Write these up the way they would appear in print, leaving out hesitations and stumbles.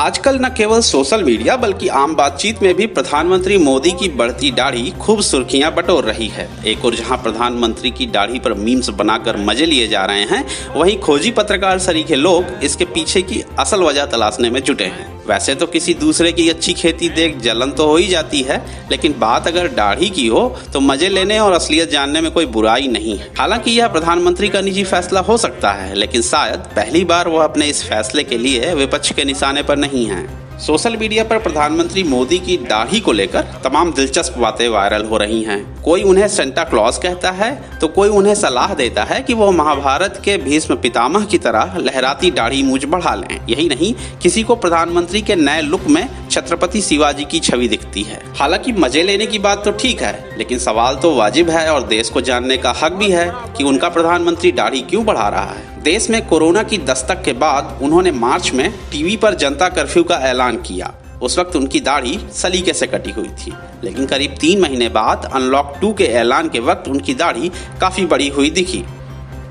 आजकल न केवल सोशल मीडिया बल्कि आम बातचीत में भी प्रधानमंत्री मोदी की बढ़ती दाढ़ी खूब सुर्खियां बटोर रही है। एक और जहां प्रधानमंत्री की दाढ़ी पर मीम्स बनाकर मजे लिए जा रहे हैं, वहीं खोजी पत्रकार सरीखे लोग इसके पीछे की असल वजह तलाशने में जुटे हैं। वैसे तो किसी दूसरे की अच्छी खेती देख जलन तो हो ही जाती है, लेकिन बात अगर दाढ़ी की हो तो मजे लेने और असलियत जानने में कोई बुराई नहीं है। हालांकि यह प्रधानमंत्री का निजी फैसला हो सकता है, लेकिन शायद पहली बार वह अपने इस फैसले के लिए विपक्ष के निशाने पर नहीं है। सोशल मीडिया पर प्रधानमंत्री मोदी की दाढ़ी को लेकर तमाम दिलचस्प बातें वायरल हो रही हैं। कोई उन्हें सेंटा क्लॉज कहता है तो कोई उन्हें सलाह देता है कि वो महाभारत के भीष्म पितामह की तरह लहराती दाढ़ी मूंछ बढ़ा लें। यही नहीं, किसी को प्रधानमंत्री के नए लुक में छत्रपति शिवाजी की छवि दिखती है। हालांकि मजे लेने की बात तो ठीक है, लेकिन सवाल तो वाजिब है और देश को जानने का हक भी है कि उनका प्रधानमंत्री दाढ़ी क्यों बढ़ा रहा है। देश में कोरोना की दस्तक के बाद उन्होंने मार्च में टीवी पर जनता कर्फ्यू का ऐलान किया। उस वक्त उनकी दाढ़ी सलीके से कटी हुई थी, लेकिन करीब 3 महीने बाद अनलॉक 2 के ऐलान के वक्त उनकी दाढ़ी काफी बड़ी हुई दिखी।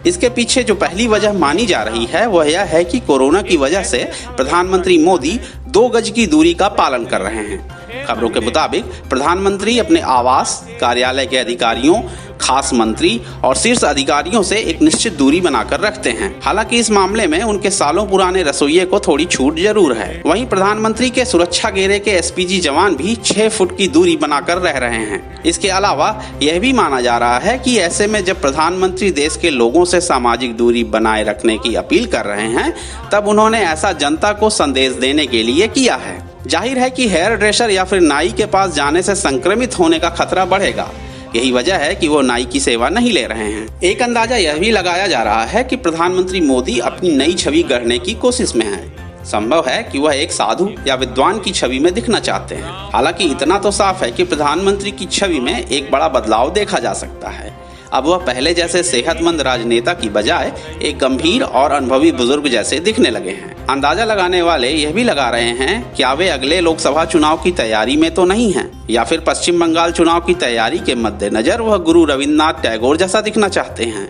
इसके पीछे जो पहली वजह मानी जा रही है वह यह है कि कोरोना की वजह से प्रधानमंत्री मोदी 2 गज की दूरी का पालन कर रहे हैं। खबरों के मुताबिक प्रधानमंत्री अपने आवास, कार्यालय के अधिकारियों, खास मंत्री और शीर्ष अधिकारियों से एक निश्चित दूरी बनाकर रखते हैं। हालांकि इस मामले में उनके सालों पुराने रसोइये को थोड़ी छूट जरूर है। वहीं प्रधानमंत्री के सुरक्षा घेरे के एसपीजी जवान भी 6 फुट की दूरी बनाकर रह रहे हैं। इसके अलावा यह भी माना जा रहा है कि ऐसे में जब प्रधानमंत्री देश के लोगों से सामाजिक दूरी बनाए रखने की अपील कर रहे हैं, तब उन्होंने ऐसा जनता को संदेश देने के लिए किया है। जाहिर है कि हेयर ड्रेसर या फिर नाई के पास जाने से संक्रमित होने का खतरा बढ़ेगा। यही वजह है कि वो नाई की सेवा नहीं ले रहे हैं। एक अंदाजा यह भी लगाया जा रहा है कि प्रधानमंत्री मोदी अपनी नई छवि गढ़ने की कोशिश में हैं। संभव है कि वह एक साधु या विद्वान की छवि में दिखना चाहते हैं। हालांकि इतना तो साफ है कि प्रधानमंत्री की छवि में एक बड़ा बदलाव देखा जा सकता है। अब वह पहले जैसे सेहतमंद राजनेता की बजाय एक गंभीर और अनुभवी बुजुर्ग जैसे दिखने लगे हैं। अंदाजा लगाने वाले यह भी लगा रहे हैं कि वे अगले लोकसभा चुनाव की तैयारी में तो नहीं हैं, या फिर पश्चिम बंगाल चुनाव की तैयारी के मद्देनजर वह गुरु रविन्द्रनाथ टैगोर जैसा दिखना चाहते हैं,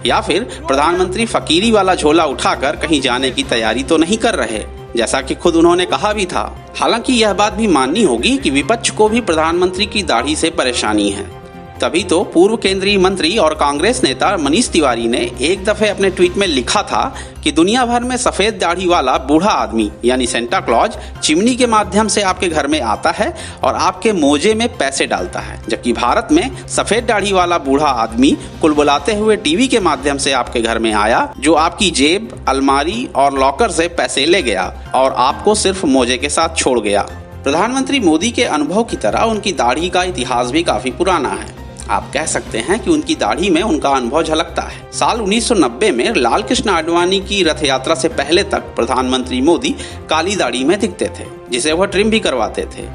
या फिर प्रधानमंत्री फकीरी वाला झोला उठाकर कहीं जाने की तैयारी तो नहीं कर रहे, जैसा कि खुद उन्होंने कहा भी था। हालांकि यह बात भी माननी होगी कि विपक्ष को भी प्रधानमंत्री की दाढ़ी से परेशानी है। तभी तो पूर्व केंद्रीय मंत्री और कांग्रेस नेता मनीष तिवारी ने एक दफे अपने ट्वीट में लिखा था कि दुनिया भर में सफेद दाढ़ी वाला बूढ़ा आदमी यानी सेंटा क्लॉज चिमनी के माध्यम से आपके घर में आता है और आपके मोजे में पैसे डालता है, जबकि भारत में सफेद दाढ़ी वाला बूढ़ा आदमी कुलबुलाते हुए टीवी के माध्यम से आपके घर में आया, जो आपकी जेब, अलमारी और लॉकर से पैसे ले गया और आपको सिर्फ मोजे के साथ छोड़ गया। प्रधानमंत्री मोदी के अनुभव की तरह उनकी दाढ़ी का इतिहास भी काफी पुराना है। आप कह सकते हैं कि उनकी दाढ़ी में उनका अनुभव झलकता है। साल 1990 में लाल कृष्ण आडवाणी की रथ यात्रा से पहले तक प्रधानमंत्री मोदी काली दाढ़ी में दिखते थे, जिसे वह ट्रिम भी करवाते थे।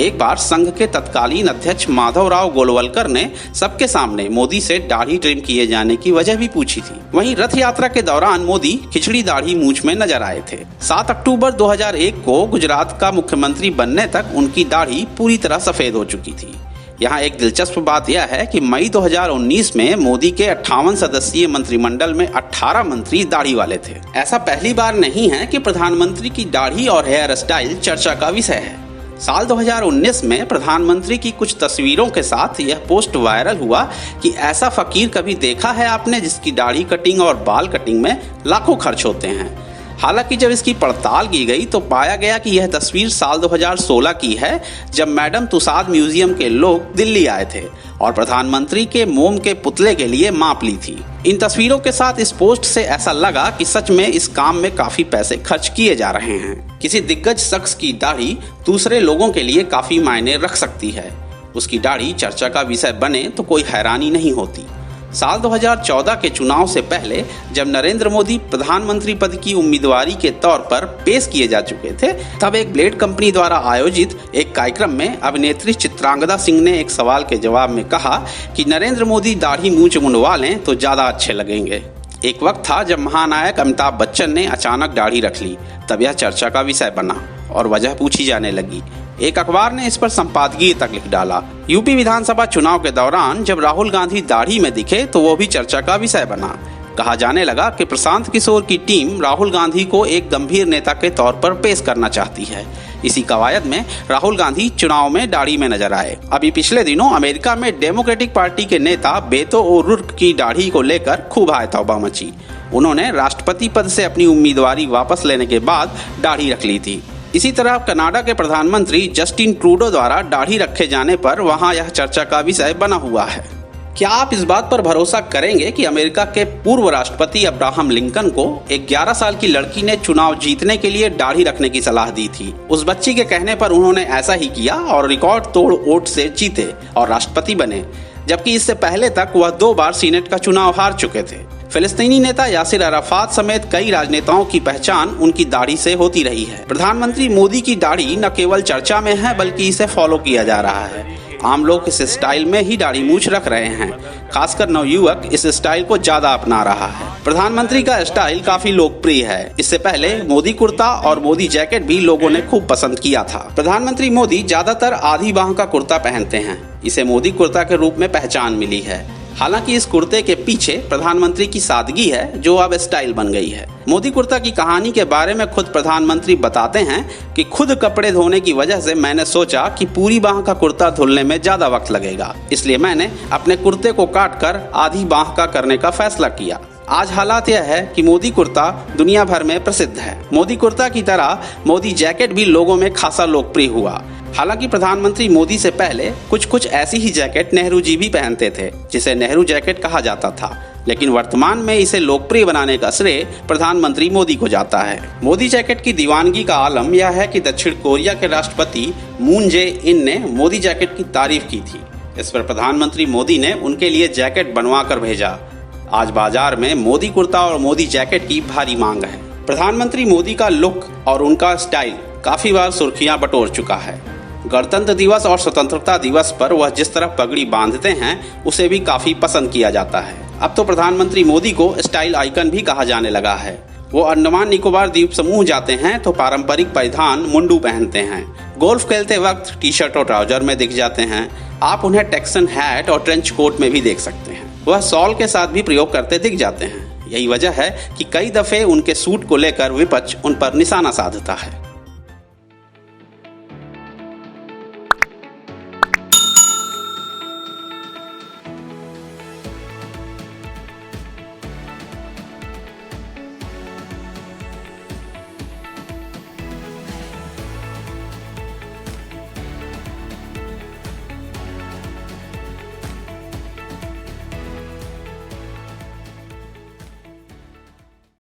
एक बार संघ के तत्कालीन अध्यक्ष माधवराव गोलवलकर ने सबके सामने मोदी से दाढ़ी ट्रिम किए जाने की वजह भी पूछी थी। वहीं रथ यात्रा के दौरान मोदी खिचड़ी दाढ़ी मूंछ में नजर आए थे। 7 अक्टूबर 2001 को गुजरात का मुख्यमंत्री बनने तक उनकी दाढ़ी पूरी तरह सफेद हो चुकी थी। यहाँ एक दिलचस्प बात यह है कि मई 2019 में मोदी के 58 सदस्यीय मंत्रिमंडल में 18 मंत्री दाढ़ी वाले थे। ऐसा पहली बार नहीं है कि प्रधानमंत्री की दाढ़ी और हेयर स्टाइल चर्चा का विषय है। साल 2019 में प्रधानमंत्री की कुछ तस्वीरों के साथ यह पोस्ट वायरल हुआ कि ऐसा फकीर कभी देखा है आपने जिसकी दाढ़ी कटिंग और बाल कटिंग में लाखों खर्च होते हैं। हालांकि जब इसकी पड़ताल की गई तो पाया गया कि यह तस्वीर साल 2016 की है, जब मैडम तुसाद म्यूजियम के लोग दिल्ली आए थे और प्रधानमंत्री के मोम के पुतले के लिए माप ली थी। इन तस्वीरों के साथ इस पोस्ट से ऐसा लगा कि सच में इस काम में काफी पैसे खर्च किए जा रहे हैं। किसी दिग्गज शख्स की दाढ़ी दूसरे लोगों के लिए काफी मायने रख सकती है। उसकी दाढ़ी चर्चा का विषय बने तो कोई हैरानी नहीं होती। साल 2014 के चुनाव से पहले जब नरेंद्र मोदी प्रधानमंत्री पद की उम्मीदवारी के तौर पर पेश किए जा चुके थे, तब एक ब्लेड कंपनी द्वारा आयोजित एक कार्यक्रम में अभिनेत्री चित्रांगदा सिंह ने एक सवाल के जवाब में कहा कि नरेंद्र मोदी दाढ़ी मूंछ मुंडवा लें तो ज्यादा अच्छे लगेंगे। एक वक्त था जब महानायक अमिताभ बच्चन ने अचानक दाढ़ी रख ली, तब यह चर्चा का विषय बना और वजह पूछी जाने लगी। एक अखबार ने इस पर संपादकीय तक लिख डाला। यूपी विधानसभा चुनाव के दौरान जब राहुल गांधी दाढ़ी में दिखे तो वो भी चर्चा का विषय बना। कहा जाने लगा कि प्रशांत किशोर की टीम राहुल गांधी को एक गंभीर नेता के तौर पर पेश करना चाहती है। इसी कवायद में राहुल गांधी चुनाव में दाढ़ी में नजर आए। अभी पिछले दिनों अमेरिका में डेमोक्रेटिक पार्टी के नेता बेतो ओरुर्क की दाढ़ी को लेकर खूब हाय तौबा मची। उन्होंने राष्ट्रपति पद से अपनी उम्मीदवारी वापस लेने के बाद दाढ़ी रख ली थी। इसी तरह कनाडा के प्रधानमंत्री जस्टिन ट्रूडो द्वारा दाढ़ी रखे जाने पर वहां यह चर्चा का विषय बना हुआ है। क्या आप इस बात पर भरोसा करेंगे कि अमेरिका के पूर्व राष्ट्रपति अब्राहम लिंकन को एक 11 साल की लड़की ने चुनाव जीतने के लिए दाढ़ी रखने की सलाह दी थी। उस बच्ची के कहने पर उन्होंने ऐसा ही किया और रिकॉर्ड तोड़ वोट से जीते और राष्ट्रपति बने, जबकि इससे पहले तक वह 2 बार सीनेट का चुनाव हार चुके थे। फिलिस्तीनी नेता यासिर अराफात समेत कई राजनेताओं की पहचान उनकी दाढ़ी से होती रही है। प्रधानमंत्री मोदी की दाढ़ी न केवल चर्चा में है बल्कि इसे फॉलो किया जा रहा है। आम लोग इस स्टाइल में ही दाढ़ी मूछ रख रहे हैं, खासकर नवयुवक इस स्टाइल को ज्यादा अपना रहा है। प्रधानमंत्री का स्टाइल काफी लोकप्रिय है। इससे पहले मोदी कुर्ता और मोदी जैकेट भी लोगों ने खूब पसंद किया था। प्रधानमंत्री मोदी ज्यादातर आधी बाह का कुर्ता पहनते हैं। इसे मोदी कुर्ता के रूप में पहचान मिली है। हालांकि इस कुर्ते के पीछे प्रधानमंत्री की सादगी है जो अब स्टाइल बन गई है। मोदी कुर्ता की कहानी के बारे में खुद प्रधानमंत्री बताते हैं कि खुद कपड़े धोने की वजह से मैंने सोचा कि पूरी बाह का कुर्ता धुलने में ज्यादा वक्त लगेगा, इसलिए मैंने अपने कुर्ते को काटकर आधी बाह का करने का फैसला किया। आज हालात यह है कि मोदी कुर्ता दुनिया भर में प्रसिद्ध है। मोदी कुर्ता की तरह मोदी जैकेट भी लोगों में खासा लोकप्रिय हुआ। हालांकि प्रधानमंत्री मोदी से पहले कुछ ऐसी ही जैकेट नेहरू जी भी पहनते थे, जिसे नेहरू जैकेट कहा जाता था, लेकिन वर्तमान में इसे लोकप्रिय बनाने का श्रेय प्रधानमंत्री मोदी को जाता है। मोदी जैकेट की दीवानगी का आलम यह है कि दक्षिण कोरिया के राष्ट्रपति मून जे इन ने मोदी जैकेट की तारीफ की थी। इस पर प्रधानमंत्री मोदी ने उनके लिए जैकेट बनवा कर भेजा। आज बाजार में मोदी कुर्ता और मोदी जैकेट की भारी मांग है। प्रधानमंत्री मोदी का लुक और उनका स्टाइल काफी बार सुर्खियां बटोर चुका है। गणतंत्र दिवस और स्वतंत्रता दिवस पर वह जिस तरह पगड़ी बांधते हैं उसे भी काफी पसंद किया जाता है। अब तो प्रधानमंत्री मोदी को स्टाइल आइकन भी कहा जाने लगा है। वो अंडमान निकोबार द्वीप समूह जाते हैं तो पारंपरिक परिधान मुंडू पहनते हैं। गोल्फ खेलते वक्त टी शर्ट और ट्राउजर में दिख जाते हैं। आप उन्हें टेक्सन हैट और ट्रेंच कोट में भी देख सकते हैं। वह शॉल के साथ भी प्रयोग करते दिख जाते हैं। यही वजह है कि कई दफे उनके सूट को लेकर विपक्ष उन पर निशाना साधता है।